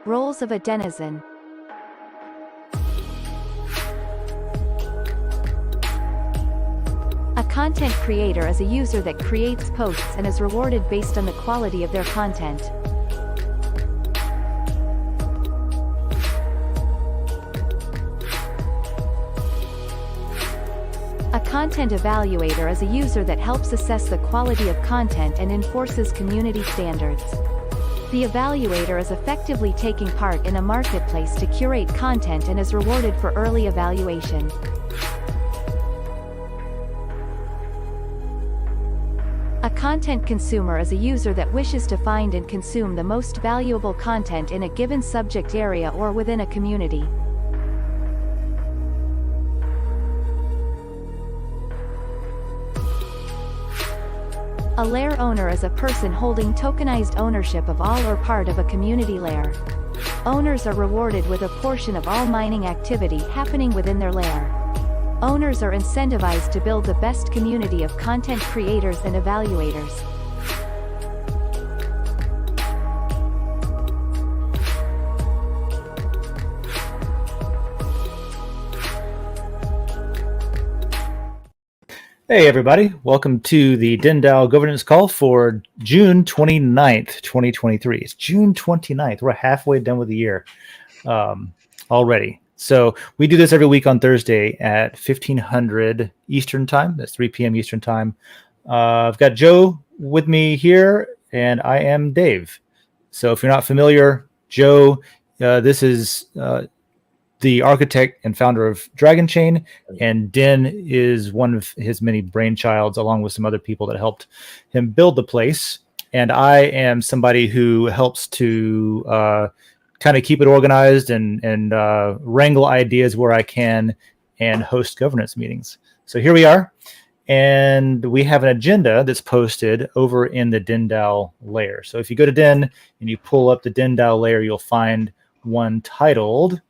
Roles of a denizen. A content creator is a user that creates posts and is rewarded based on the quality of their content. A content evaluator is a user that helps assess the quality of content and enforces community standards. The evaluator is effectively taking part in a marketplace to curate content and is rewarded for early evaluation. A content consumer is a user that wishes to find and consume the most valuable content in a given subject area or within a community. A lair owner is a person holding tokenized ownership of all or part of a community lair. Owners are rewarded with a portion of all mining activity happening within their lair. Owners are incentivized to build the best community of content creators and evaluators. Hey everybody, welcome to the DENDAO governance call for June 29th, 2023. It's June 29th. We're halfway done with the year already. So we do this every week on Thursday at 1500 Eastern time. That's 3 p.m. Eastern time. I've got Joe with me here and I am Dave. So if you're not familiar, Joe, this is the architect and founder of Dragon Chain, and Den is one of his many brainchilds, along with some other people that helped him build the place. And I am somebody who helps to kind of keep it organized and wrangle ideas where I can and host governance meetings. So here we are, and we have an agenda that's posted over in the DENDAO layer. So if you go to Den and you pull up the DENDAO layer, you'll find one titled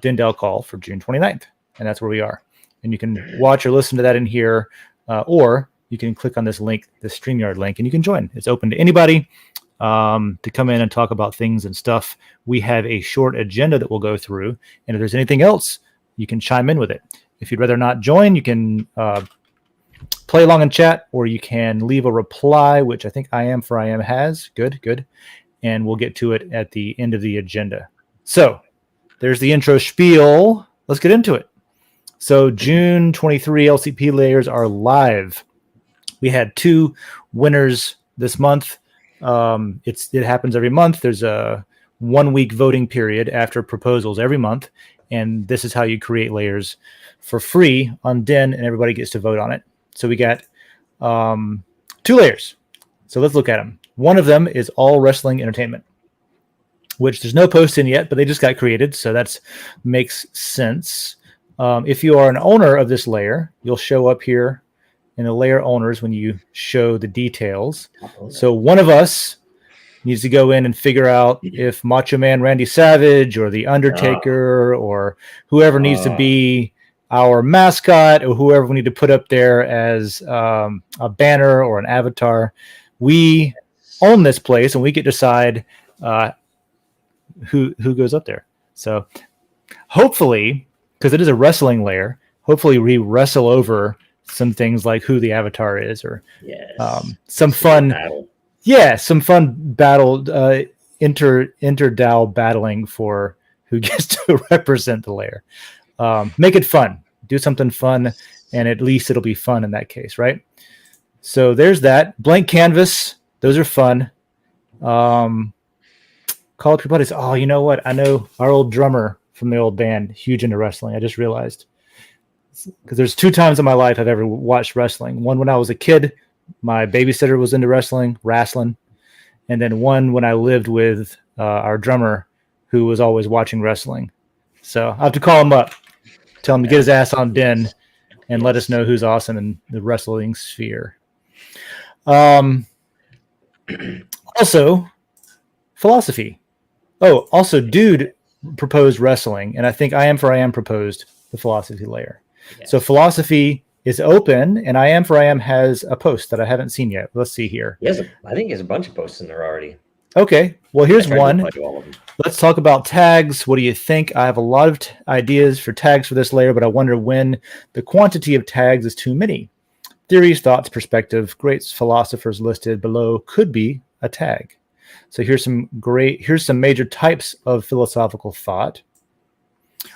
DENDAO call for June 29th, and that's where we are. And you can watch or listen to that in here, or you can click on this link, the StreamYard link, and you can join. It's open to anybody to come in and talk about things and stuff. We have a short agenda that we'll go through, and if there's anything else, you can chime in with it. If you'd rather not join, you can play along and chat, or you can leave a reply, which I think I Am for I Am has. Good. And we'll get to it at the end of the agenda. So there's the intro spiel. Let's get into it. So June 23 LCP layers are live. We had 2 winners this month. It happens every month. There's a 1-week voting period after proposals every month. And this is how you create layers for free on Den, and everybody gets to vote on it. So we got 2 layers. So let's look at them. One of them is All Wrestling Entertainment, which there's no post in yet, but they just got created, so that makes sense. If you are an owner of this layer, you'll show up here in the layer owners when you show the details. So one of us needs to go in and figure out if Macho Man Randy Savage or The Undertaker or whoever needs to be our mascot, or whoever we need to put up there as a banner or an avatar. We own this place, and we get to decide who goes up there. So hopefully, because it is a wrestling layer, hopefully we wrestle over some things like who the avatar is, or some fun battle. Some fun battle, inter-DAO battling for who gets to represent the layer. Make it fun. Do something fun, and at least it'll be fun in that case, right? So there's that. Blank canvas. Those are fun. Call up your buddies. Oh, you know what? I know our old drummer from the old band, huge into wrestling. I just realized. Because there's 2 times in my life I've ever watched wrestling. One when I was a kid, my babysitter was into wrestling. And then one when I lived with our drummer, who was always watching wrestling. So I'll have to call him up, tell him to get his ass on Den, and let us know who's awesome in the wrestling sphere. Also, philosophy. Oh, also, Dude proposed wrestling, and I think I Am for I Am proposed the philosophy layer. Yes. So philosophy is open, and I Am for I Am has a post that I haven't seen yet. Let's see here. I think he has a bunch of posts in there already. Okay. Well, I here's tried to one. reply to all of them. Let's talk about tags. What do you think? I have a lot of ideas for tags for this layer, but I wonder when the quantity of tags is too many. Theories, thoughts, perspective, great philosophers listed below could be a tag. So here's some major types of philosophical thought,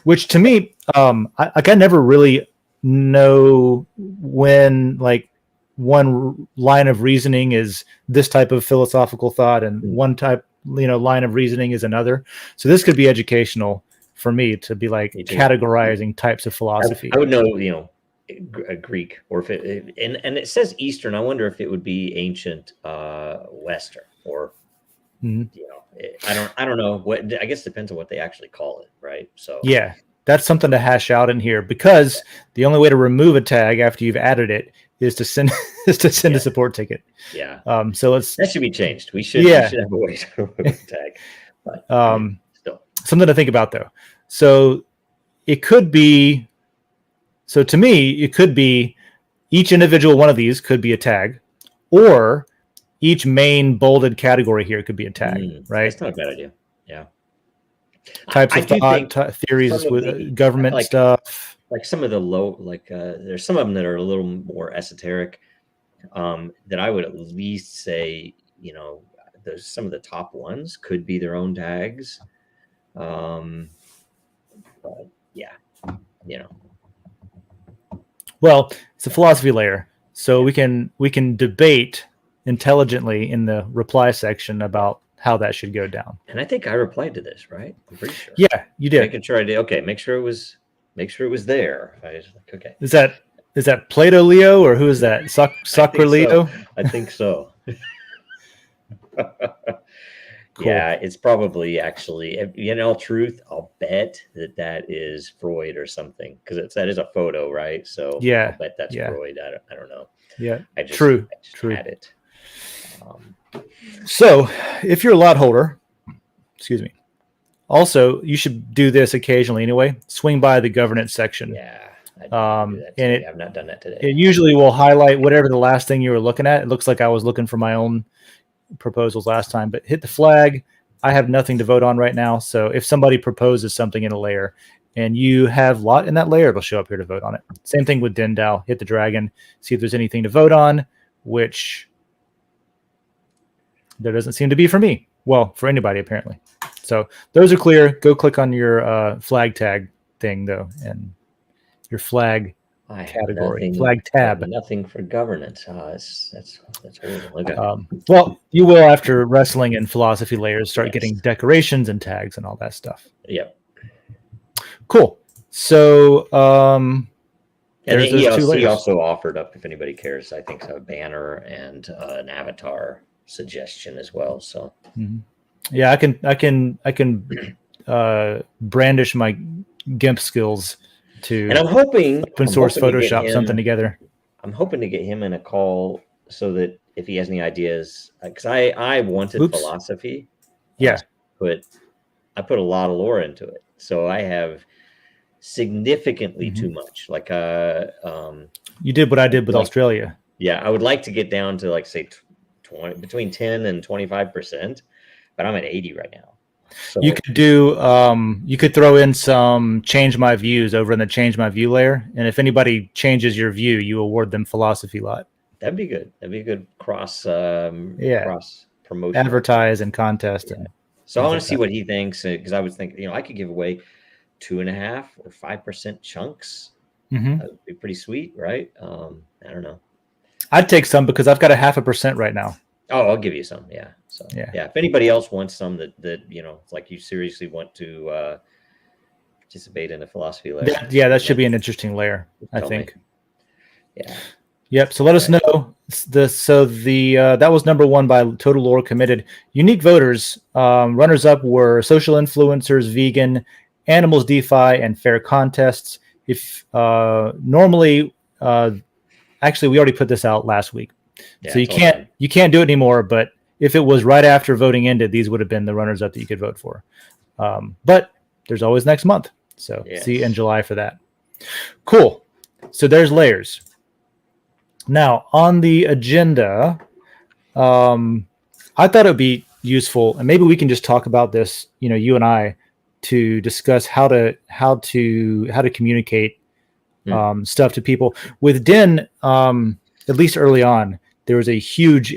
which to me, I never really know when like one line of reasoning is this type of philosophical thought and one type line of reasoning is another. So this could be educational for me to be like categorizing types of philosophy. I would know, a Greek, or if and it says Eastern. I wonder if it would be ancient Western, or I don't know what. I guess it depends on what they actually call it, right? So yeah, that's something to hash out in here, because the only way to remove a tag after you've added it is to send a support ticket. Yeah. So that should be changed. We should have a way to remove a tag. But still, something to think about though. So it could be. So to me, it could be each individual one of these could be a tag, or each main bolded category here could be a tag, right? That's not a bad idea. Yeah. Types of thought, theories with government stuff. Like some of the low, there's some of them that are a little more esoteric, that I would at least say, there's some of the top ones could be their own tags. But yeah, Well, it's a philosophy layer, so we can debate intelligently in the reply section about how that should go down. And I think I replied to this, right? I'm pretty sure. Yeah, you did. Making sure I did. Okay, make sure it was there. I was like, okay. Is that Plato Leo, or who is that? Soccer Leo? I think so. Cool. Yeah, it's probably actually, in all truth, I'll bet that is Freud or something, because that is a photo, right? So yeah, I'll bet that's Freud. I don't know. Yeah, I just had it. So if you're a lot holder, excuse me, also you should do this occasionally anyway. Swing by the governance section. Yeah. And I've not done that today. It usually will highlight whatever the last thing you were looking at. It looks like I was looking for my own proposals last time, but hit the flag. I have nothing to vote on right now. So if somebody proposes something in a layer and you have lot in that layer, it'll show up here to vote on it. Same thing with DENDAO. Hit the dragon, see if there's anything to vote on, which there doesn't seem to be for me. Well, for anybody apparently. So those are clear. Go click on your flag tag thing though, and your flag category, flag tab. Nothing for governance. That's horrible. Okay. Well, you will after wrestling and philosophy layers start getting decorations and tags and all that stuff. Yep. Cool. So and he also offered up, if anybody cares, I think a banner and an avatar suggestion as well. So yeah, I can brandish my GIMP skills to, and I'm hoping open source Photoshop something together. I'm hoping to get him in a call so that if he has any ideas, because I wanted philosophy. Yeah. I put a lot of lore into it. So I have significantly too much. Like you did what I did with Australia. Yeah, I would like to get down to say between 10 and 25%, but I'm at 80 right now. So you could do you could throw in some change my views over in the change my view layer, and if anybody changes your view, you award them philosophy lot. That'd be good. That'd be a good cross promotion, advertise and contest. And so I want to see what he thinks, because I was thinking, I could give away 2.5 or 5% chunks. That would be pretty sweet, right? I don't know. I'd take some because I've got 0.5% right now. Oh, I'll give you some. Yeah. So yeah. If anybody else wants some that like you seriously want to participate in a philosophy layer. That should be an interesting layer, I think. Yeah. Yep. So let us know. That was number 1 by total lore committed. Unique voters. Runners up were social influencers, vegan, animals, DeFi, and fair contests. If normally, actually, we already put this out last week. Yeah, so you can't do it anymore, but if it was right after voting ended, these would have been the runners up that you could vote for. But there's always next month. So see you in July for that. Cool. So there's layers. Now on the agenda, I thought it'd be useful, and maybe we can just talk about this, you and I, to discuss how to communicate stuff to people with Den. At least early on, there was a huge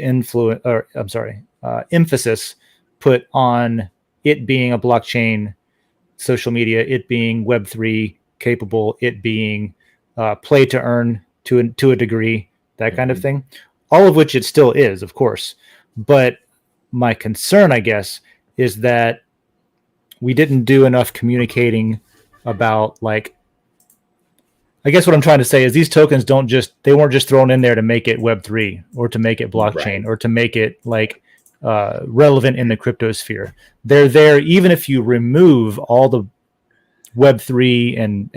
emphasis put on it being a blockchain social media, it being Web3 capable, it being play to earn to a degree, that kind of thing. All of which it still is, of course. But my concern, I guess, is that we didn't do enough communicating about, like, I guess what I'm trying to say is these tokens they weren't just thrown in there to make it Web3 or to make it blockchain or to make it like relevant in the cryptosphere. They're there even if you remove all the Web3 and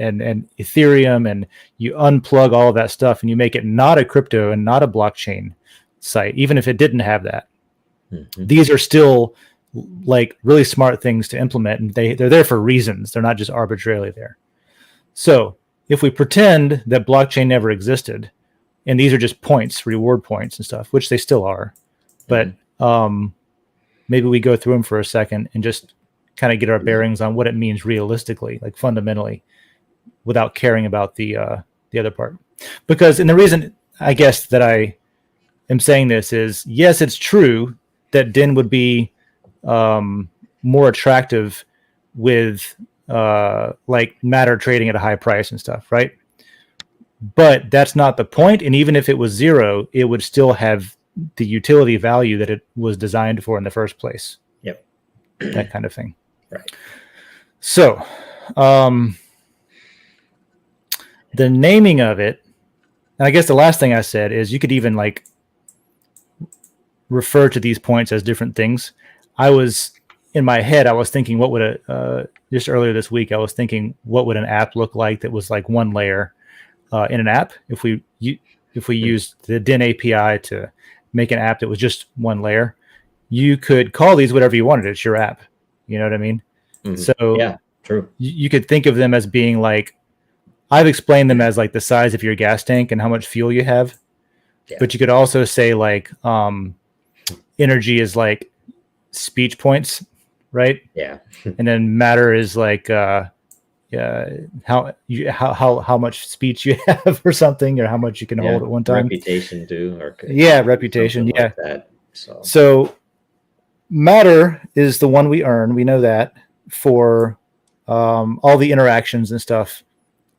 Ethereum and you unplug all of that stuff and you make it not a crypto and not a blockchain site, even if it didn't have that. These are still like really smart things to implement, and they're there for reasons. They're not just arbitrarily there. So if we pretend that blockchain never existed and these are just points, reward points and stuff, which they still are, but maybe we go through them for a second and just kind of get our bearings on what it means realistically, like fundamentally, without caring about the other part. Because, and the reason I guess that I am saying this is, yes, it's true that Den would be more attractive with like matter trading at a high price and stuff, right? But that's not the point. And even if it was zero, it would still have the utility value that it was designed for in the first place. Yep. That kind of thing. Right. So the naming of it, and I guess the last thing I said is you could even like refer to these points as different things. I was in my head, I was thinking what would just earlier this week, I was thinking what would an app look like that was like one layer in an app. If we used the Den API to make an app that was just one layer, you could call these whatever you wanted. It's your app. You know what I mean? So yeah, true. You could think of them as being like, I've explained them as like the size of your gas tank and how much fuel you have. Yeah. But you could also say like energy is like speech points, right? Yeah. And then matter is like how much speech you have or something, or how much you can hold at one time. Reputation too, or reputation. Yeah. Like that. So matter is the one we earn. We know that for all the interactions and stuff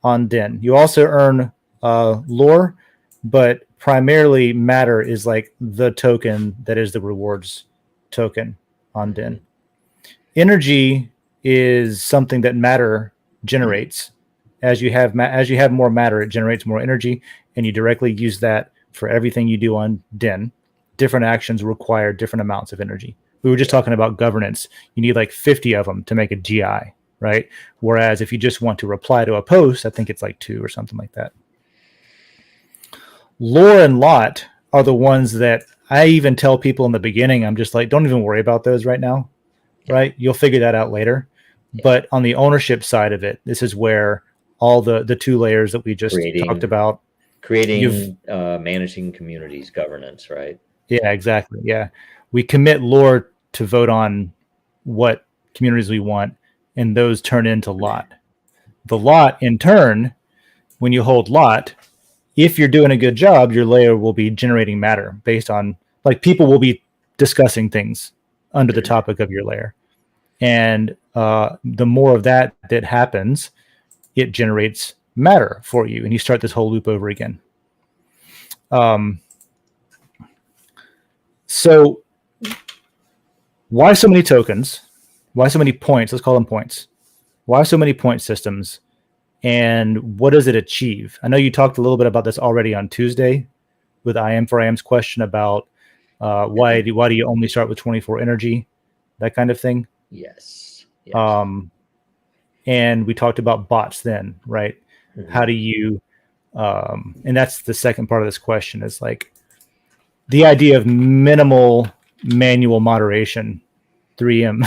on Den. You also earn lore, but primarily matter is like the token that is the rewards token on Den. Energy is something that matter generates. As you have more matter, it generates more energy, and you directly use that for everything you do on Den. Different actions require different amounts of energy. We were just talking about governance. You need like 50 of them to make a GI, right? Whereas if you just want to reply to a post, I think it's like 2 or something like that. Lore and lot are the ones that I even tell people in the beginning, I'm just like, don't even worry about those right now, right? You'll figure that out later. Yeah. But on the ownership side of it, this is where all the 2 layers that we just talked about. Creating, managing communities, governance, right? Yeah, exactly. Yeah. We commit lore to vote on what communities we want, and those turn into lot. The lot, in turn, when you hold lot, if you're doing a good job, your layer will be generating matter based on, like, people will be discussing things under the topic of your layer. And the more of that happens, it generates matter for you, and you start this whole loop over again. So why so many tokens? Why so many points? Let's call them points. Why so many point systems? And what does it achieve? I know you talked a little bit about this already on Tuesday with IM for IM's question about why do you only start with 24 energy, that kind of thing. Yes. And we talked about bots then, right? Mm-hmm. How do you, and that's the second part of this question, is like the idea of minimal manual moderation, 3M.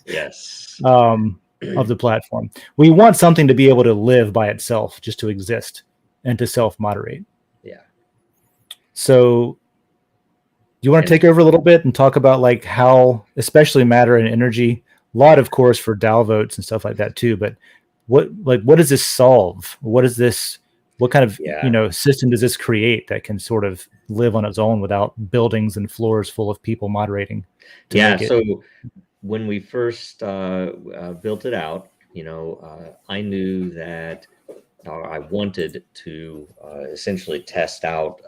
Yes. Of the platform. We want something to be able to live by itself, just to exist and to self-moderate. Yeah. So you want to And take over a little bit and talk about like how, especially matter and energy, a lot, of course, for DAO votes and stuff like that too. But what does this solve? What kind of, yeah, system does this create that can sort of live on its own without buildings and floors full of people moderating to yeah. make it? So when we first built it out, I knew that I wanted to essentially test out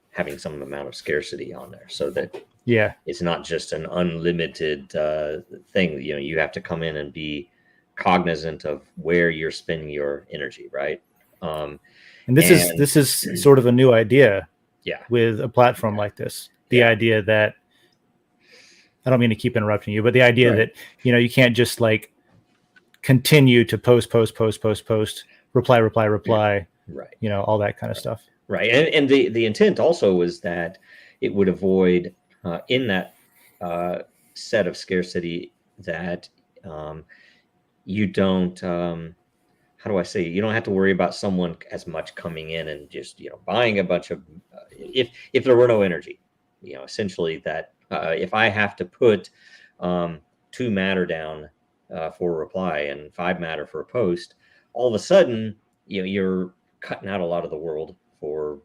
having some amount of scarcity on there, so that Yeah. it's not just an unlimited thing. You have to come in and be cognizant of where you're spending your energy, right? Um, And this is and this is sort of a new idea yeah, with a platform yeah, like this. The yeah, idea that, I don't mean to keep interrupting you, but the idea right, that, you can't just like continue to post, yeah, reply, right, all that kind of right, stuff. right. And the intent also was that it would avoid in that uh, set of scarcity that um, you don't. How do I say, you don't have to worry about someone as much coming in and just buying a bunch of if there were no energy, essentially that if I have to put 2 matter down for a reply and 5 matter for a post, all of a sudden you're cutting out a lot of the world for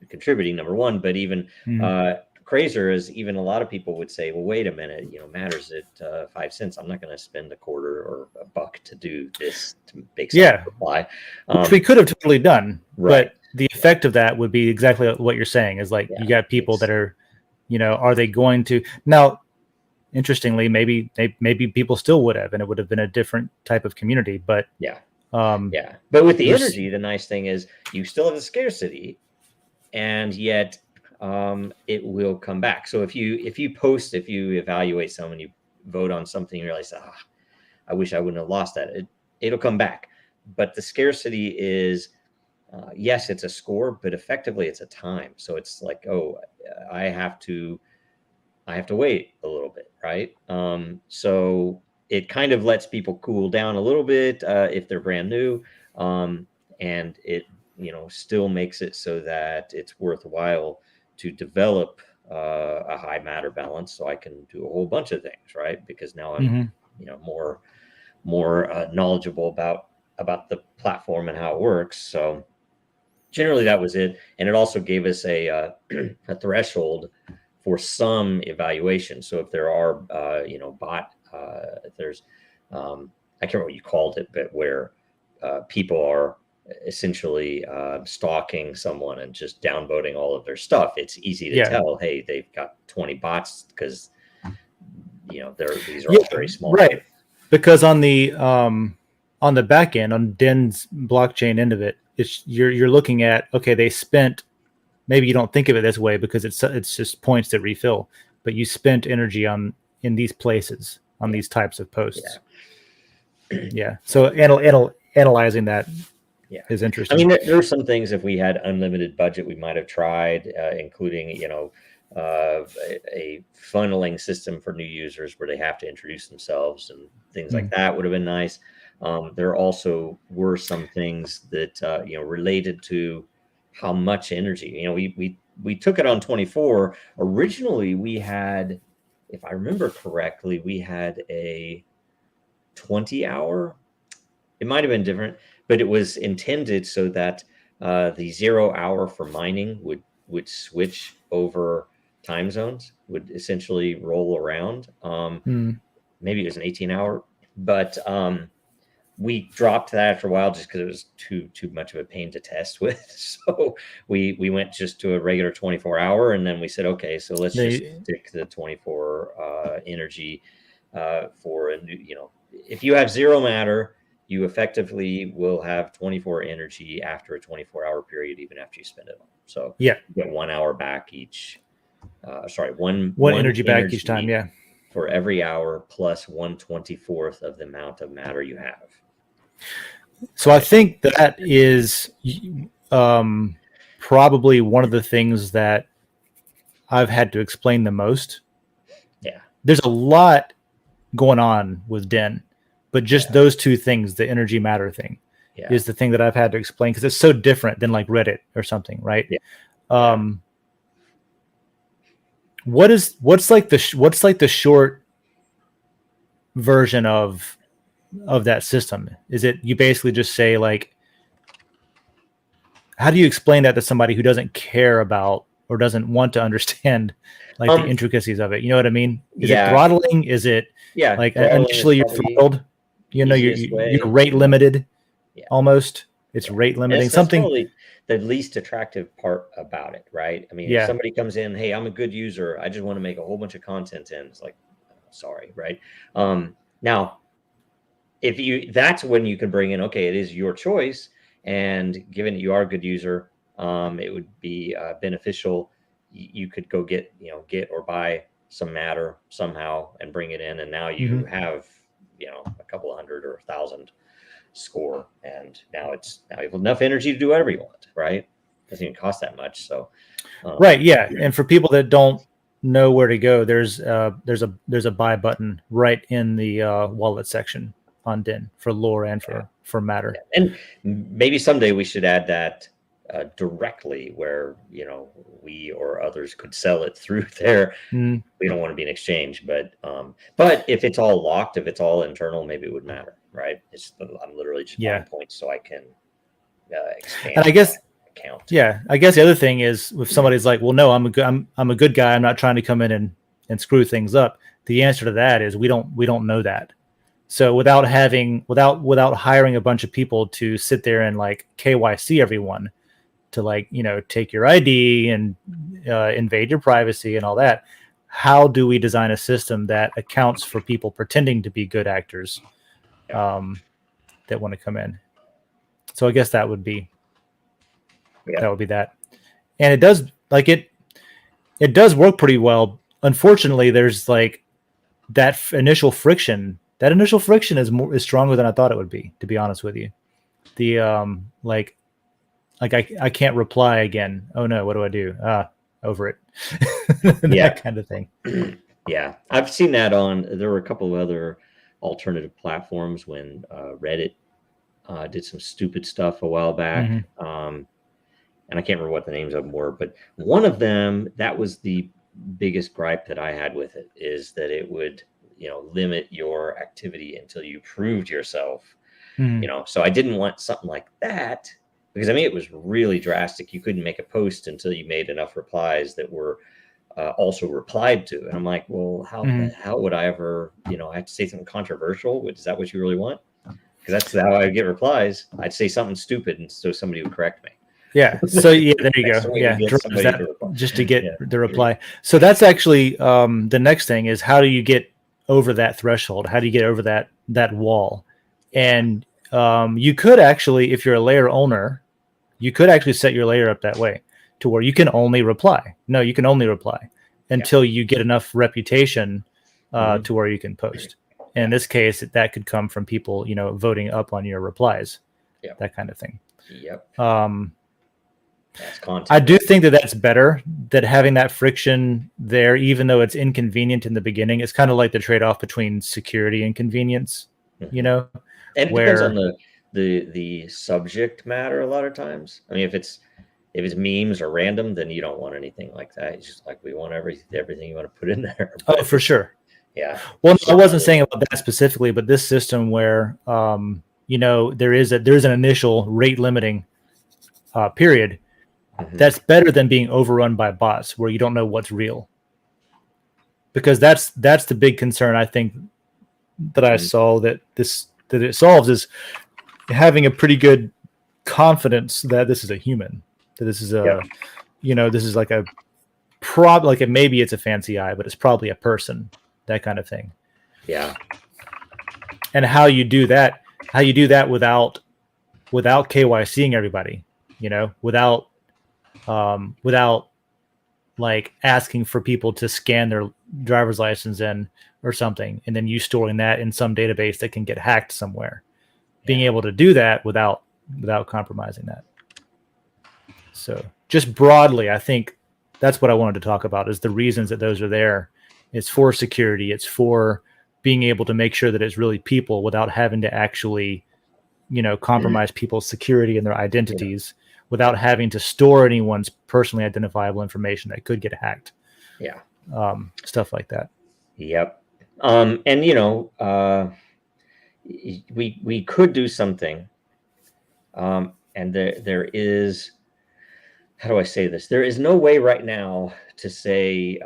contributing, number one. But even Mhm. uh crazier is, even a lot of people would say, well, wait a minute, matters at 5 cents. I'm not going to spend a quarter or a buck to do this to make someone Yeah, reply. which we could have totally done, Right. but the effect of that would be exactly what you're saying, is like you Yeah. got people that It's are, are they going to now? Interestingly, maybe people still would have, and it would have been a different type of community. But yeah. um, Yeah. But with the we're energy, the nice thing is you still have the scarcity, and yet it will come back. So if you post, if you evaluate someone, you vote on something, you realize, I wish I wouldn't have lost that. It'll come back. But the scarcity is, yes, it's a score, but effectively it's a time. So it's like, oh, I have to wait a little bit, right? So it kind of lets people cool down a little bit if they're brand new, and it still makes it so that it's worthwhile to develop a high matter balance, so I can do a whole bunch of things, right? Because now I'm Mhm. more knowledgeable about the platform and how it works. So generally that was it, and it also gave us a a threshold for some evaluation. So if there are bot if there's I can't remember what you called it, but where people are essentially stalking someone and just downvoting all of their stuff, it's easy to Yeah, tell, hey, they've got 20 bots, because these are yeah, all very small. right. Because on the back end, on Den's blockchain end of it, it's you're looking at, okay, they spent, maybe you don't think of it this way because it's just points that refill, but you spent energy in these places on Yeah, these types of yeah, posts. Yeah. So analyzing that yeah. is I mean, interesting. there are some things, if we had unlimited budget, we might have tried, including, a funneling system for new users where they have to introduce themselves, and things like Mm. that would have been nice. There also were some things that, related to how much energy, we took it on 24. Originally, we had, if I remember correctly, we had a 20-hour. It might have been different, but it was intended so that the 0 hour for mining would switch over time zones, would essentially roll around. Mm. Maybe it was an 18-hour, but we dropped that after a while just because it was too much of a pain to test with. So we went just to a regular 24-hour, and then we said, okay, so let's just They stick to the 24 energy for a new. If you have 0 matter, you effectively will have 24 energy after a 24-hour period, even after you spend it all. So Yeah, you get 1 hour back each. Sorry, one one one energy back each time. energy Yeah. for every hour, plus 1/24 of the amount of matter you have. So I Right. think that is um, probably one of the things that I've had to explain the most. Yeah. There's a lot going on with Den, but just Yeah. those two things, the energy matter thing, Yeah. is the thing that I've had to explain because it's so different than like Reddit or something, right? Yeah. Yeah. Um, what's like the short version of that system? Is it you basically just say like, how do you explain that to somebody who doesn't care about or doesn't want to understand like the intricacies of it? You know what I mean? Is it Yeah, throttling? Is it yeah. like Throttling is initially you're probably throttled? the You know, easiest you're way. rate limited Yeah, almost. It's yeah. rate And limiting that's something. probably the least attractive part about it, right? I mean, if Yeah. somebody comes in, hey, I'm a good user, I just want to make a whole bunch of content in, it's like, sorry, right? Now, if you, that's when you can bring in, okay, it is your choice, and given that you are a good user, it would be beneficial. You could go get, get or buy some matter somehow and bring it in, and now you Hmm. have, a couple of hundred or 1,000 score, and now you have enough energy to do whatever you want, right? Doesn't even cost that much. So Right. Yeah. And for people that don't know where to go, there's a buy button right in the wallet section on Den for lore and for matter. and maybe someday we should add that directly, where we or others could sell it through there. Mm, We don't want to be an exchange, but if it's all locked, if it's all internal, maybe it would matter, right? I'm literally just yeah. buying points so I can And expand I guess my account. yeah, I guess the other thing is if somebody's like, well, no, I'm a good guy. I'm not trying to come in and screw things up. The answer to that is we don't know that. So without hiring a bunch of people to sit there and like KYC everyone to like, take your ID and invade your privacy and all that, how do we design a system that accounts for people pretending to be good actors that want to come in? So I guess that would be Yeah. that. And it does like it does work pretty well. Unfortunately, there's like that initial friction. That initial friction is stronger than I thought it would be, to be honest with you. The like I can't reply again. Oh no, what do I do? Over it. Yeah. That kind of thing. Yeah, I've seen that there were a couple of other alternative platforms when Reddit did some stupid stuff a while back. Mm-hmm. And I can't remember what the names of them were, but one of them, that was the biggest gripe that I had with it, is that it would, limit your activity until you proved yourself. Mm-hmm. So I didn't want something like that, because I mean, it was really drastic. You couldn't make a post until you made enough replies that were also replied to. And I'm like, well, how the Mm-hmm. hell would I ever, I have to say something controversial? Is that what you really want? Because that's how I get replies. I'd say something stupid, and so somebody would correct me. Yeah. So yeah, there you That's go. the way Yeah, to get somebody to reply. just to get Yeah. the reply. So that's actually the next thing is how do you get over that threshold? How do you get over that wall? And you could actually, if you're a layer owner, you could actually set your layer up that way to where you can only reply. No, you can only reply until you get enough reputation to where you can post. And in this case, that could come from people, voting up on your replies, that kind of thing. Yep. That's I content. do think that that's better, that having that friction there, even though it's inconvenient in the beginning. It's kind of like the trade-off between security and convenience, Mhm. And it depends on the subject matter a lot of times. I mean, if it's memes or random, then you don't want anything like that. It's just like, we want everything you want to put in there. Oh, for sure. Yeah. Well, no, I wasn't saying about that specifically, but this system where there's an initial rate limiting period. Mhm. That's better than being overrun by bots where you don't know what's real. Because that's the big concern I think that I saw that it solves is having a pretty good confidence that this is a human, that this is this is like maybe it's a fancy eye, but it's probably a person, that kind of thing. Yeah. And how you do that without KYCing everybody, without like asking for people to scan their driver's license in or something, and then you storing that in some database that can get hacked somewhere. Being able to do that without compromising that. So just broadly, I think that's what I wanted to talk about, is the reasons that those are there. It's for security. It's for being able to make sure that it's really people without having to actually, compromise people's security and their identities, without having to store anyone's personally identifiable information that could get hacked. Yeah. stuff like that. Yep. And you know, we could do something. And there is, how do I say this? There is no way right now to say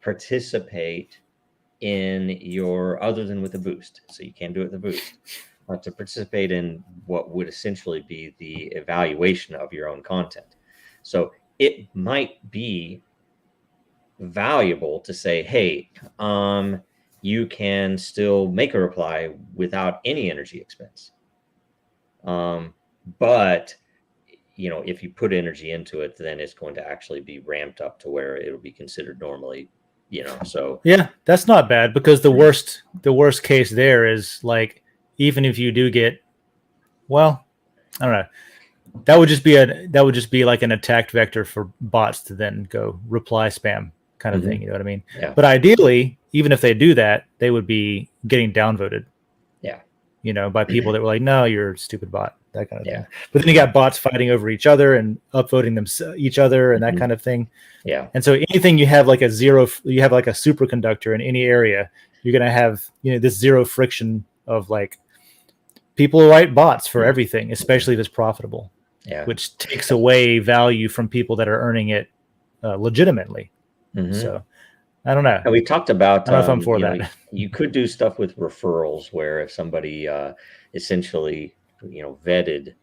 participate in your, other than with a boost. So you can't do it with a boost. To participate in what would essentially be the evaluation of your own content. So it might be valuable to say, hey, you can still make a reply without any energy expense. But you know, if you put energy into it, then it's going to actually be ramped up to where it'll be considered normally, you know. So yeah, that's not bad, because the worst case there is like, even if you do get, well, I don't know, that would just be like an attack vector for bots to then go reply spam kind of thing. You know what I mean? Yeah. But ideally, even if they do that, they would be getting downvoted. Yeah. You know, by people that were like, no, you're a stupid bot, that kind of Yeah. thing. But then you got bots fighting over each other and upvoting each other and that kind of thing. Yeah. And so anything you have like a superconductor in any area, you're going to have, you know, this zero friction of like, people write bots for everything, especially if it's profitable. Yeah. Which takes away value from people that are earning it legitimately. So I don't know. And we talked about, I don't know if I'm for that. Know, you could do stuff with referrals where if somebody essentially, you know, vetted,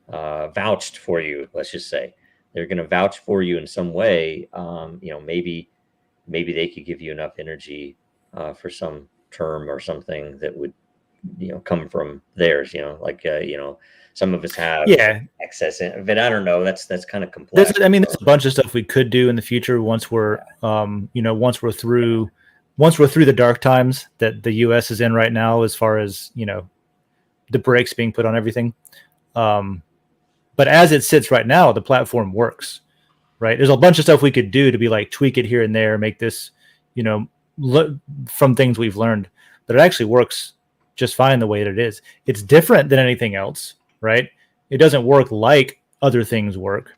vouched for you, let's just say they're going to vouch for you in some way, you know, maybe they could give you enough energy for some term or something that would, you know, come from theirs, you know, like, you know, some of us have excess, but I don't know. That's kind of complex. There's a bunch of stuff we could do in the future once we're, you know, once we're through the dark times that the U.S. is in right now, as far as, you know, the brakes being put on everything. But as it sits right now, the platform works, right? There's a bunch of stuff we could do to be like tweak it here and there, make this, you know, from things we've learned, but it actually works just fine the way that it is. It's different than anything else, right? It doesn't work like other things work,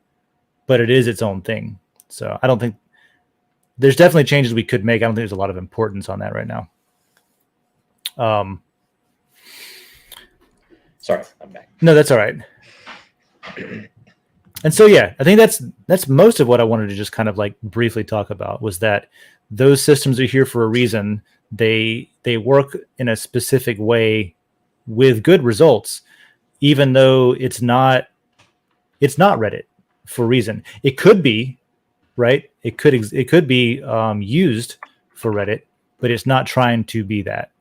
but it is its own thing. So I don't think there's definitely changes we could make. I don't think there's a lot of importance on that right now. Sorry, I'm back. No, that's all right. And so, yeah, I think that's most of what I wanted to just kind of like briefly talk about, was that those systems are here for a reason. They work in a specific way with good results, even though it's not Reddit for a reason. It could be, right? It could be used for Reddit, but it's not trying to be that.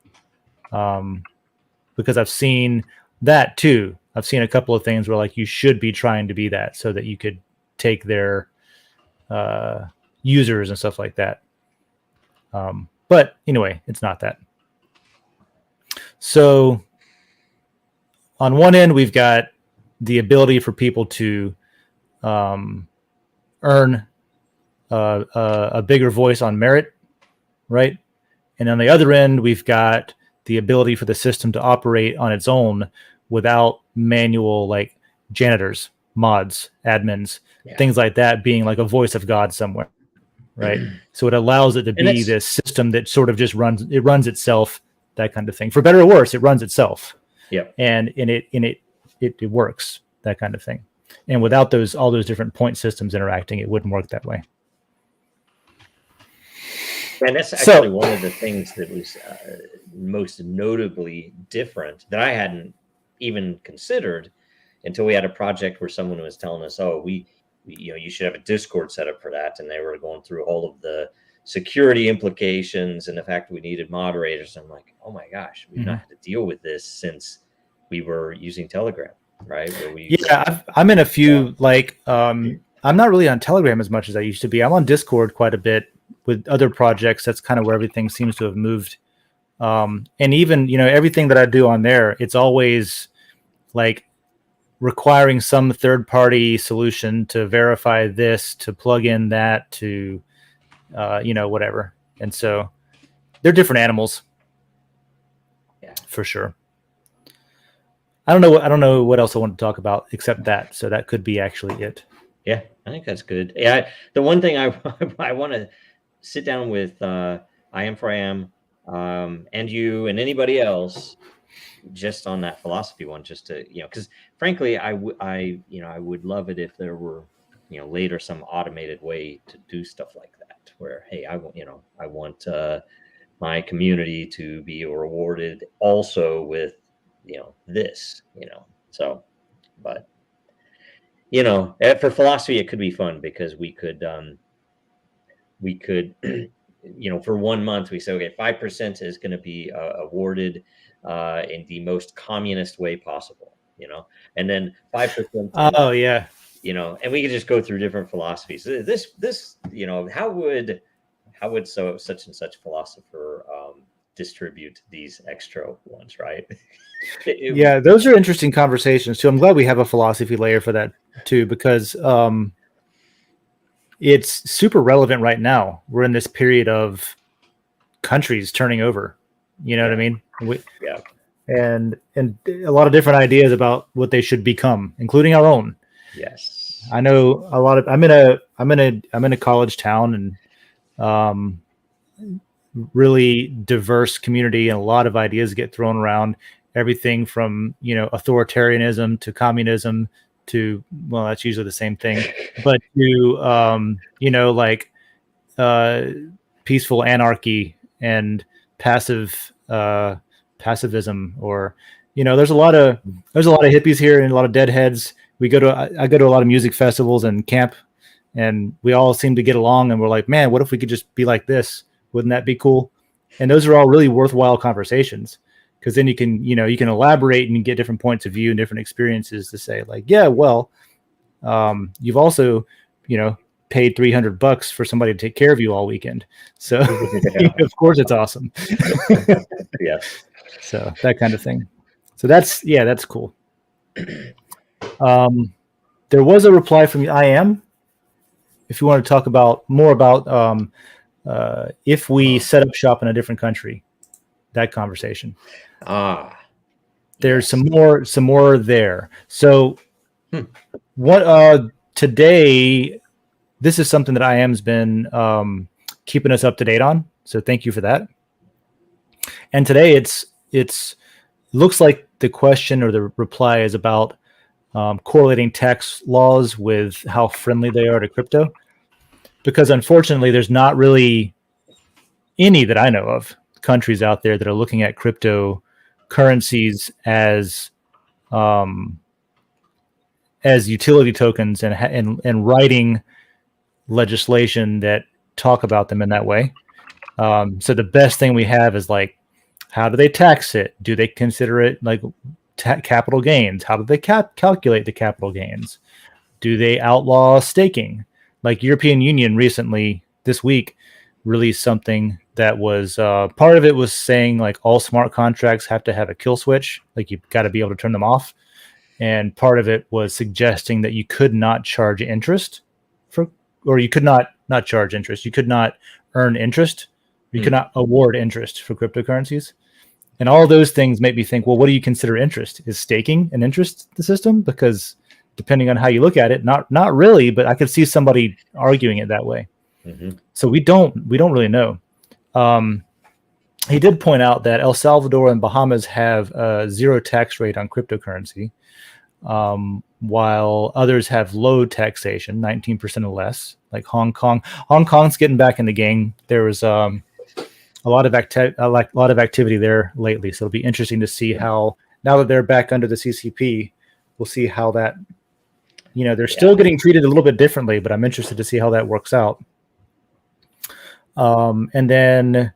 Because I've seen that too. I've seen a couple of things where like you should be trying to be that so that you could take their users and stuff like that. But anyway, it's not that. So on one end, we've got the ability for people to earn a bigger voice on merit, right? And on the other end, we've got the ability for the system to operate on its own without manual, like janitors, mods, admins, things like that, being like a voice of God somewhere, right? So it allows it to be this system that sort of just runs itself, that kind of thing. For better or worse, it runs itself. Yeah. And it works, that kind of thing. And without all those different point systems interacting, it wouldn't work that way. And that's actually one of the things that was most notably different that I hadn't even considered until we had a project where someone was telling us, oh, we you know, you should have a Discord set up for that. And they were going through all of the security implications and the fact that we needed moderators. I'm like, oh my gosh, we've not had to deal with this since we were using Telegram, right? I'm in a few, like, I'm not really on Telegram as much as I used to be. I'm on Discord quite a bit with other projects. That's kind of where everything seems to have moved. And even, you know, everything that I do on there, it's always like requiring some third-party solution to verify this, to plug in that, to, you know, whatever. And so they're different animals, for sure. I don't know what else I want to talk about except that. So that could be actually it. Yeah, I think that's good. Yeah, the one thing I want to sit down with I am for I am, and you and anybody else, just on that philosophy one, just to, because frankly, I would love it if there were, later some automated way to do stuff like that, where, hey, I want my community to be rewarded also with, this, so, but for philosophy, it could be fun because we could for 1 month we say, okay, 5% is going to be awarded in the most communist way possible, and then 5%, Oh yeah. and we could just go through different philosophies. This how would such and such philosopher distribute these extra ones, right? Yeah, those are interesting conversations too. I'm glad we have a philosophy layer for that too, because it's super relevant right now. We're in this period of countries turning over. You know what I mean? Yeah. And a lot of different ideas about what they should become, including our own. Yes. I know a lot of. I'm in a college town, and really diverse community, and a lot of ideas get thrown around. Everything from authoritarianism to communism to, well, that's usually the same thing, but to like peaceful anarchy and passivism, or there's a lot of hippies here and a lot of deadheads. I go to a lot of music festivals and camp, and we all seem to get along, and we're like, man, what if we could just be like this? Wouldn't that be cool? And those are all really worthwhile conversations, because then you can elaborate and get different points of view and different experiences to say, like, yeah, well, you've also paid $300 for somebody to take care of you all weekend, so of course it's awesome. Yeah. So that kind of thing. So that's cool. There was a reply from I am. If you want to talk more about if we set up shop in a different country, that conversation. There's yes. some more there. So what today, this is something that I am's been keeping us up to date on. So thank you for that. And today it's looks like the question or the reply is about correlating tax laws with how friendly they are to crypto. Because unfortunately, there's not really any that I know of countries out there that are looking at cryptocurrencies as utility tokens and writing legislation that talk about them in that way. So the best thing we have is, like, how do they tax it? Do they consider it like capital gains? How do they calculate the capital gains? Do they outlaw staking? Like European Union recently this week released something that was part of it was saying, like, all smart contracts have to have a kill switch, like you've got to be able to turn them off. And part of it was suggesting that you could not charge interest or you could not charge interest. You could not earn interest. You could not award interest for cryptocurrencies. And all those things make me think, well, what do you consider interest? Is staking an interest system? Because depending on how you look at it, not really, but I could see somebody arguing it that way. Mm-hmm. So we don't really know. He did point out that El Salvador and Bahamas have a zero tax rate on cryptocurrency, while others have low taxation, 19% or less, like Hong Kong. Hong Kong's getting back in the game. There was a lot of activity there lately, so it'll be interesting to see how, now that they're back under the CCP, we'll see how that, they're still getting treated a little bit differently, but I'm interested to see how that works out. And then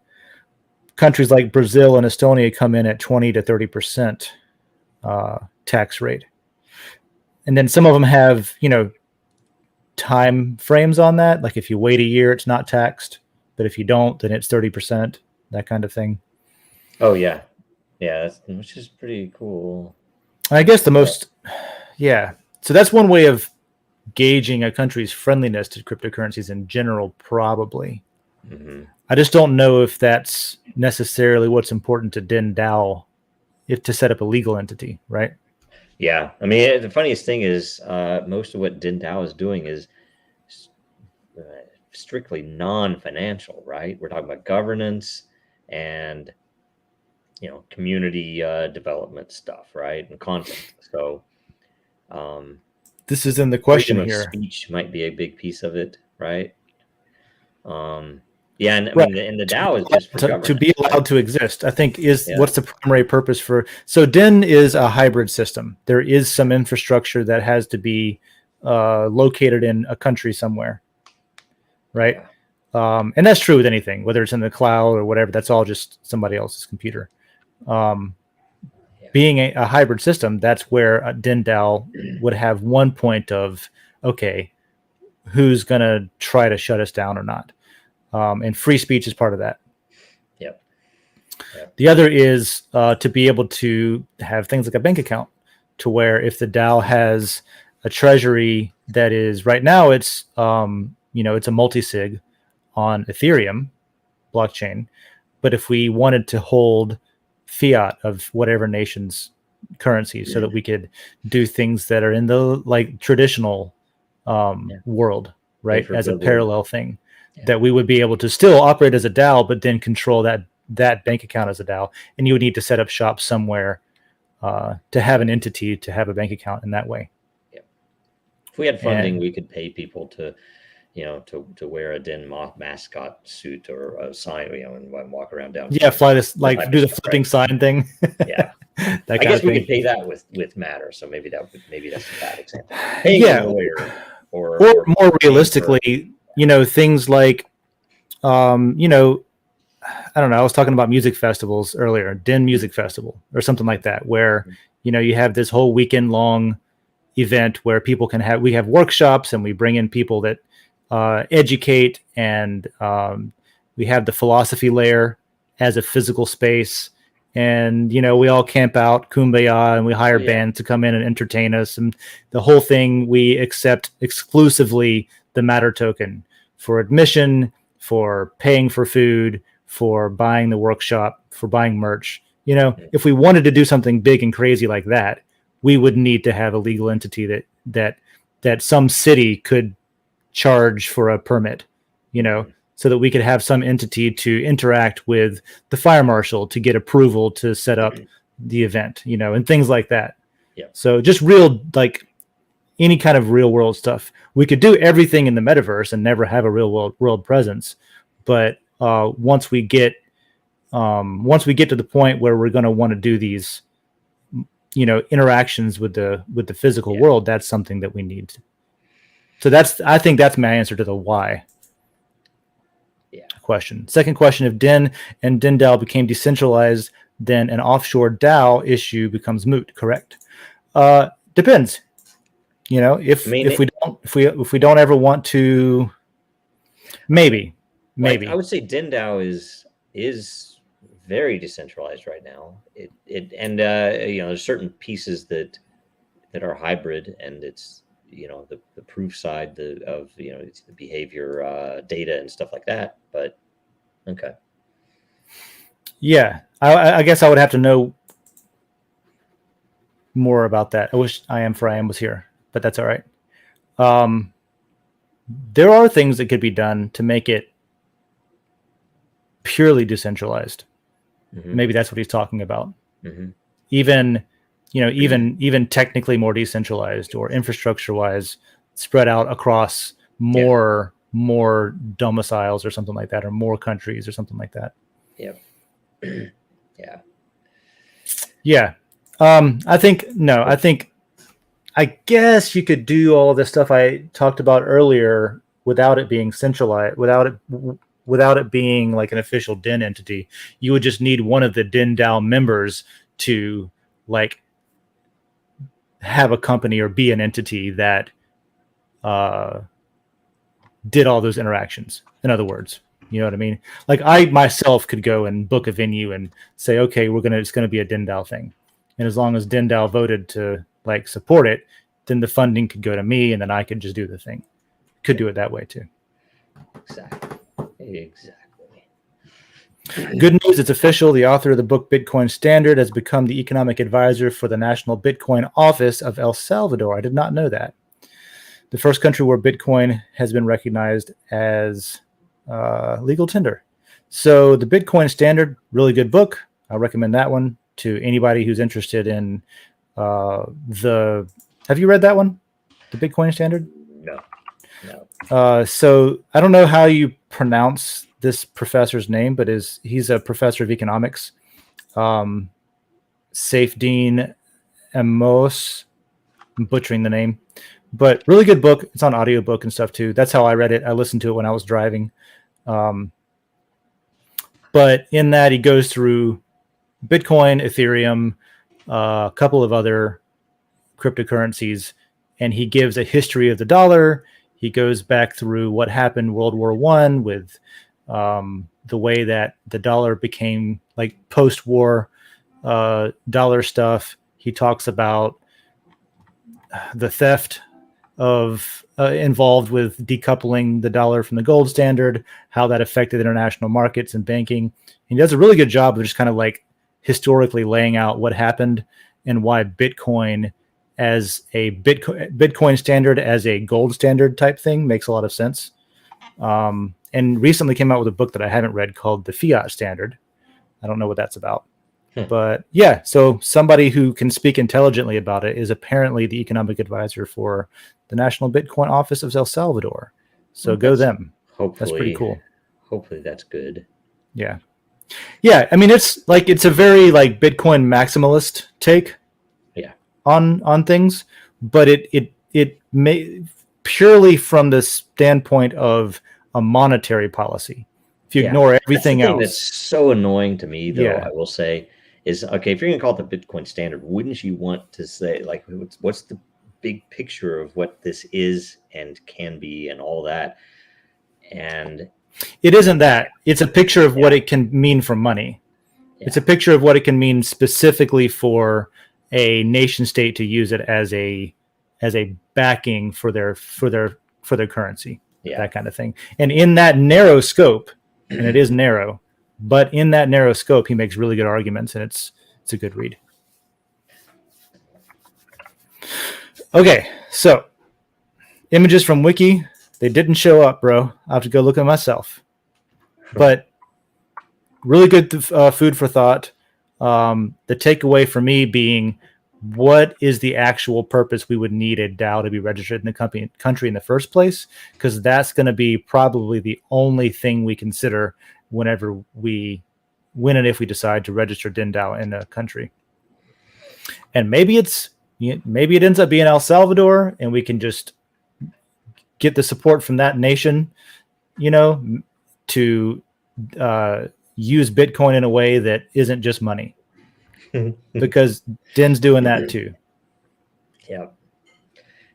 countries like Brazil and Estonia come in at 20 to 30% tax rate. And then some of them have, time frames on that. Like if you wait a year, it's not taxed. But if you don't, then it's 30%, that kind of thing. Oh, yeah. Yeah, which is pretty cool. I guess so that's one way of gauging a country's friendliness to cryptocurrencies in general, probably. Mm-hmm. I just don't know if that's necessarily what's important to DENDAO, if to set up a legal entity, right? Yeah. I mean, the funniest thing is most of what DENDAO is doing is strictly non-financial, right? We're talking about governance and community development stuff, right, and content. So This is in the freedom question of here. speech might be a big piece of it, right? Yeah, and I Right. mean, and the DAO is just for To be governance, allowed right? to exist, I think is Yeah, what's the primary purpose for. So DEN is a hybrid system. There is some infrastructure that has to be located in a country somewhere, right? yeah, And that's true with anything, whether it's in the cloud or whatever. That's all just somebody else's computer. Um, yeah, Being a hybrid system, that's where a DENDAO would have one point of, okay, who's going to try to shut us down or not? And free speech is part of that. yep, yep, The other is to be able to have things like a bank account, to where if the DAO has a treasury that is right now, it's it's a multi-sig on Ethereum blockchain, but if we wanted to hold fiat of whatever nation's currency, so that we could do things that are in the like traditional yeah. world, Pay right, for as a billboard. parallel thing, Yeah. that we would be able to still operate as a DAO, but then control that bank account as a DAO, and you would need to set up shop somewhere to have an entity to have a bank account in that way. If we had funding, And we could pay people to wear a Den mascot suit or a sign, and walk around downtown. yeah, fly this, That like type do of the stuff, flipping right? sign thing. Yeah. That I kind guess of we thing. could pay that with Matter. So maybe that's a bad example. Paying Yeah, a lawyer or or more paying for, realistically, things like I don't know. I was talking about music festivals earlier, Den Music Festival or something like that, where you have this whole weekend long event where people we have workshops, and we bring in people that educate, and we have the philosophy layer as a physical space, and we all camp out, kumbaya, and we hire yeah, bands to come in and entertain us, and the whole thing, we accept exclusively the Matter token for admission, for paying for food, for buying the workshop, for buying merch. If we wanted to do something big and crazy like that, we would need to have a legal entity that some city could charge for a permit, so that we could have some entity to interact with the fire marshal to get approval to set up the event, and things like that. yeah, So just real, like any kind of real world stuff. We could do everything in the metaverse and never have a real world presence. But once we get to the point where we're going to want to do these, interactions with the physical yeah. world, that's something that we need. So I think that's my answer to the why question. Second question: if Den and DENDAO became decentralized, then an offshore DAO issue becomes moot. Correct? Depends. If we don't ever want to, maybe. I would say DENDAO is very decentralized right now. There's certain pieces that are hybrid, and it's the proof side of it's the behavior data and stuff like that. But okay, yeah, I guess I would have to know more about that. I wish I Am was here, but that's all right. There are things that could be done to make it purely decentralized. Mm-hmm. Maybe that's what he's talking about. Mm-hmm. Even technically more decentralized, or infrastructure wise spread out across more domiciles or something like that, or more countries or something like that. Yep. Yeah. I guess you could do all of the stuff I talked about earlier without it being centralized, without it being like an official Den entity. You would just need one of the DENDAO members to like have a company or be an entity that did all those interactions. In other words, you know what I mean? Like I myself could go and book a venue and say, okay, it's going to be a DENDAO thing. And as long as DENDAO voted to like support it, then the funding could go to me, and then I could just do the thing. Could do it that way too. Exactly. Good news, it's official. The author of the book Bitcoin Standard has become the economic advisor for the National Bitcoin Office of El Salvador. I did not know that. the first country where Bitcoin has been recognized as legal tender. So the Bitcoin Standard, really good book. I recommend that one to anybody who's interested in have you read that one? The Bitcoin Standard? No. So I don't know how you pronounce this professor's name, but he's a professor of economics. Safedine Amos. I'm butchering the name, but really good book. It's on audiobook and stuff too. That's how I read it. I listened to it when I was driving. But in that, he goes through Bitcoin, Ethereum, a couple of other cryptocurrencies, and he gives a history of the dollar. He goes back through what happened World War I with the way that the dollar became like post-war dollar stuff. He talks about the theft of involved with decoupling the dollar from the gold standard, how that affected international markets and banking. And he does a really good job of just kind of like historically laying out what happened and why Bitcoin as a Bitcoin standard as a gold standard type thing makes a lot of sense. And recently came out with a book that I haven't read called The Fiat Standard. I don't know what that's about. But yeah, so somebody who can speak intelligently about it is apparently the economic advisor for the National Bitcoin Office of El Salvador. So go them. Hopefully, that's pretty cool. Hopefully that's good. Yeah. Yeah. I mean, it's a very like Bitcoin maximalist take on things, but it may purely from the standpoint of a monetary policy. If you ignore everything else. That's so annoying to me, though, I will say, is, okay, if you're going to call it the Bitcoin Standard, wouldn't you want to say, like, what's the big picture of what this is and can be and all that? And it isn't that. It's a picture of what it can mean for money. It's a picture of what it can mean specifically for a nation state to use it as a backing for their currency, that kind of thing. And in that narrow scope, and it is narrow, but in that narrow scope, he makes really good arguments, and it's a good read. Okay, so images from Wiki, they didn't show up, bro. I have to go look at myself. But really good food for thought. The takeaway for me being, what is the actual purpose we would need a DAO to be registered in the country in the first place? Because that's going to be probably the only thing we consider when and if we decide to register DENDAO in a country. And maybe it ends up being El Salvador, and we can just get the support from that nation, to use Bitcoin in a way that isn't just money. Because Den's doing that too. Yeah.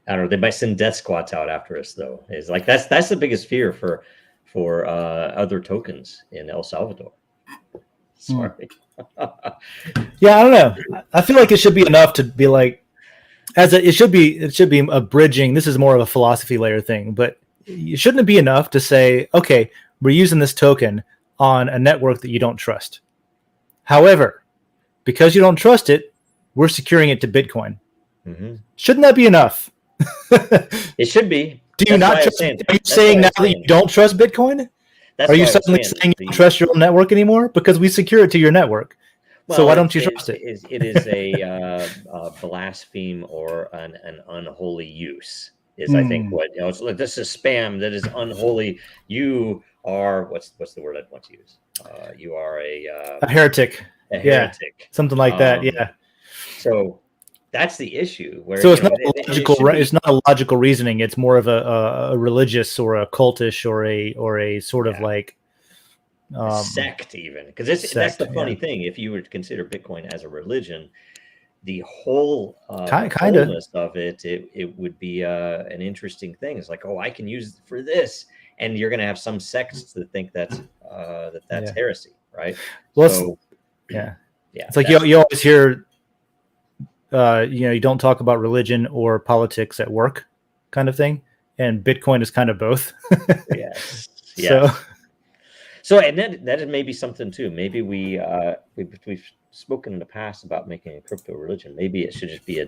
I don't know. They might send death squads out after us, though. Is like that's the biggest fear for other tokens in El Salvador. Sorry. Yeah, I don't know. I feel like it should be enough to be like, it should be a bridging. This is more of a philosophy layer thing, but shouldn't it be enough to say, okay, we're using this token on a network that you don't trust. However, because you don't trust it, we're securing it to Bitcoin. Mm-hmm. Shouldn't that be enough? It should be. Do you not trust? Are you saying now that you don't trust Bitcoin? Are you suddenly saying you don't trust your own network anymore? Because we secure it to your network. Well, so why don't you trust it? It is a blaspheme or an unholy use. I think what it's like. This is spam that is unholy. You are what's the word I'd want to use? You are a heretic. A heretic, something like that. Yeah. So that's the issue. Where, so it's not logical. It's not a logical reasoning. It's more of a religious or a cultish or a sort of like sect, even, because that's the funny thing. If you were to consider Bitcoin as a religion, the whole wholeness of it would be an interesting thing. It's like, oh, I can use it for this, and you're going to have some sects that think that's heresy, right? Well, yeah. It's like you always hear, you don't talk about religion or politics at work, kind of thing, and Bitcoin is kind of both. Yes. So So, and that is maybe something too. Maybe we've spoken in the past about making a crypto religion. Maybe it should just be a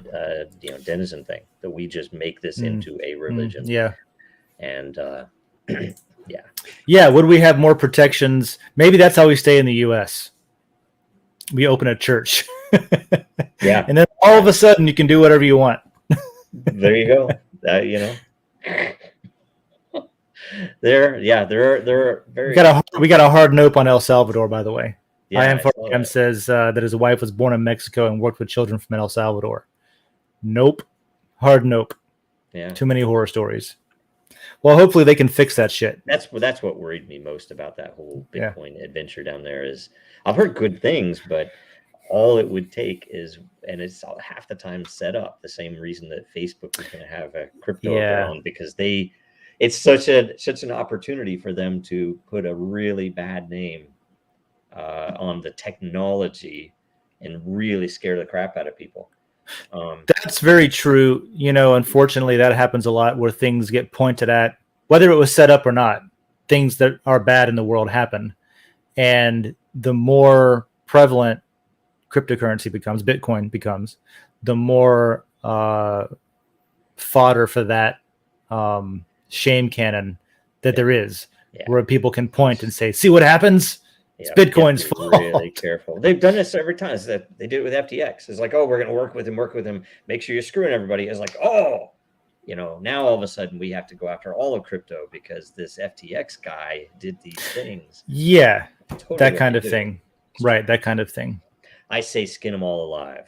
denizen thing, that we just make this into a religion. Yeah. And yeah. Yeah. Would we have more protections? Maybe that's how we stay in the U.S. We open a church. Yeah. And then all of a sudden you can do whatever you want. There you go. There are very. We got a hard nope on El Salvador, by the way. Yeah, I am I saw that. says that his wife was born in Mexico and worked with children from El Salvador. Nope. Hard nope. Yeah. Too many horror stories. Well, hopefully they can fix that shit. That's what worried me most about that whole Bitcoin adventure down there. Is I've heard good things, but all it would take is, and it's half the time set up the same reason that Facebook is going to have a crypto around, because it's such an opportunity for them to put a really bad name on the technology and really scare the crap out of people. That's very true. Unfortunately, that happens a lot where things get pointed at, whether it was set up or not. Things that are bad in the world happen. And the more prevalent cryptocurrency becomes, Bitcoin becomes, the more fodder for that shame cannon that there is, where people can point and say, see what happens? It's Bitcoin's fault. Really careful. They've done this every time. They did it with FTX. It's like, oh, we're going to work with him. Make sure you're screwing everybody. It's like, oh, now all of a sudden we have to go after all of crypto because this FTX guy did these things. Yeah, totally that kind of thing. Right, that kind of thing. I say skin them all alive.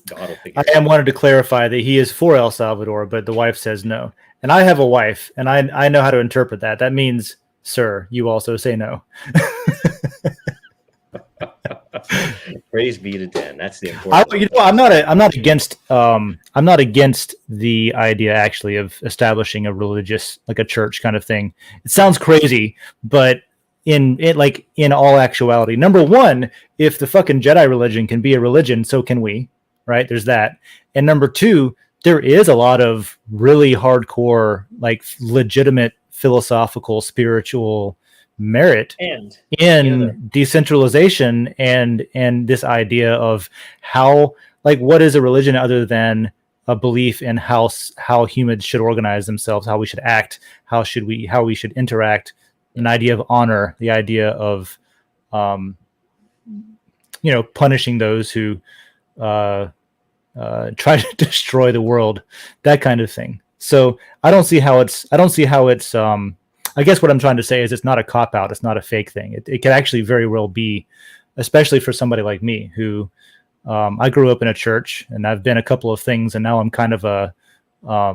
God will figure I am wanted to clarify that he is for El Salvador, but the wife says no. And I have a wife, and I know how to interpret that. That means, sir, you also say no. Praise be to Den. That's the important. I'm not against the idea actually of establishing a religious, like a church kind of thing. It sounds crazy, but in all actuality, number one, if the fucking Jedi religion can be a religion, so can we, right? There's that. And number two, there is a lot of really hardcore, like legitimate philosophical, spiritual merit in decentralization and this idea of how, like, what is a religion other than a belief in how humans should organize themselves, how we should act, how we should interact, an idea of honor, the idea of punishing those who try to destroy the world, that kind of thing. So I don't see how it's I guess what I'm trying to say is it's not a cop-out. It's not a fake thing. It can actually very well be, especially for somebody like me who I grew up in a church and I've been a couple of things, and now I'm kind of I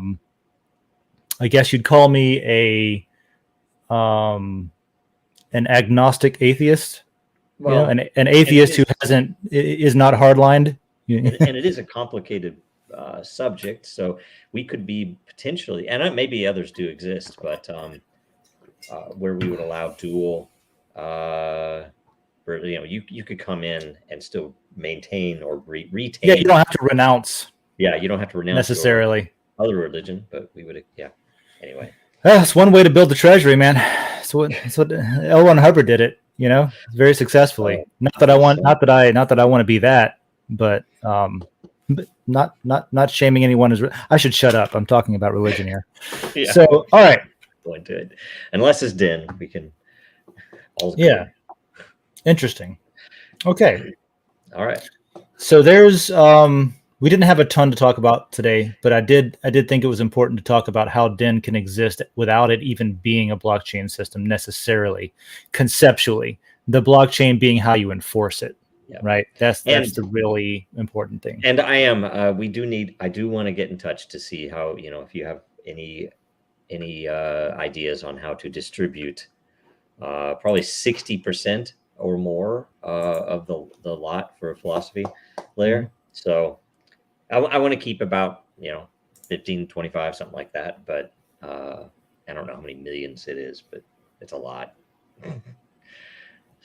guess you'd call me an agnostic atheist. Well, an atheist who is not hardlined. And it is a complicated subject, so we could be potentially, and maybe others do exist, but where we would allow dual, where you could come in and still maintain or retain. Yeah, you don't have to renounce. Yeah, you don't have to renounce necessarily other religion, but we would. Yeah. Anyway, that's one way to build the treasury, man. That's what L. Ron Hubbard did it. Very successfully. Not that I want to be that, but not shaming anyone. I should shut up. I'm talking about religion here. Yeah. So, all right. Going to it, unless it's Den, we can. Yeah. Interesting. Okay. All right. So there's we didn't have a ton to talk about today, but I did think it was important to talk about how Den can exist without it even being a blockchain system necessarily, conceptually. The blockchain being how you enforce it. Yeah. Right. That's the really important thing. And I do want to get in touch to see how, if you have any ideas on how to distribute probably 60% or more of the lot for a philosophy layer. Mm-hmm. So I want to keep about 15, 25, something like that, but I don't know how many millions it is, but it's a lot.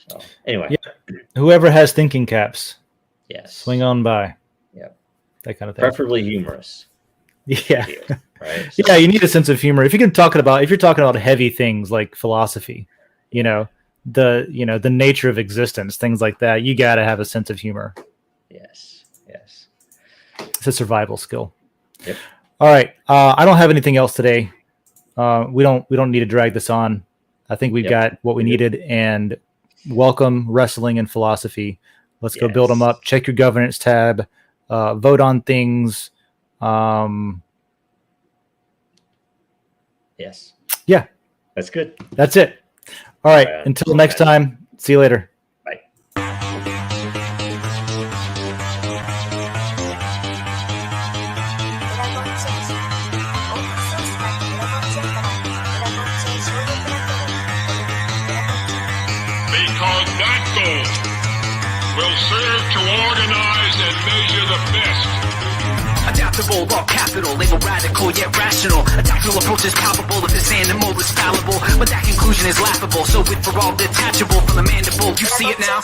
So anyway, whoever has thinking caps, swing on by. Yeah, that kind of thing. Preferably humorous. Yeah. Right. So, yeah, you need a sense of humor. If you're talking about heavy things like philosophy, the nature of existence, things like that. You got to have a sense of humor. Yes. It's a survival skill. Yep. All right. I don't have anything else today. We don't need to drag this on. I think we've got what we needed. And welcome wrestling and philosophy. Let's go build them up. Check your governance tab. Vote on things. Yes. Yeah. That's good. That's it. All right. Until next time. See you later. Bye. Because that goal will serve to organize and measure the best. Adaptable, all capital, label radical yet rational. A tactical approach is palpable if this animal is fallible. But that conclusion is laughable, so with for all detachable from the mandible, you see it now?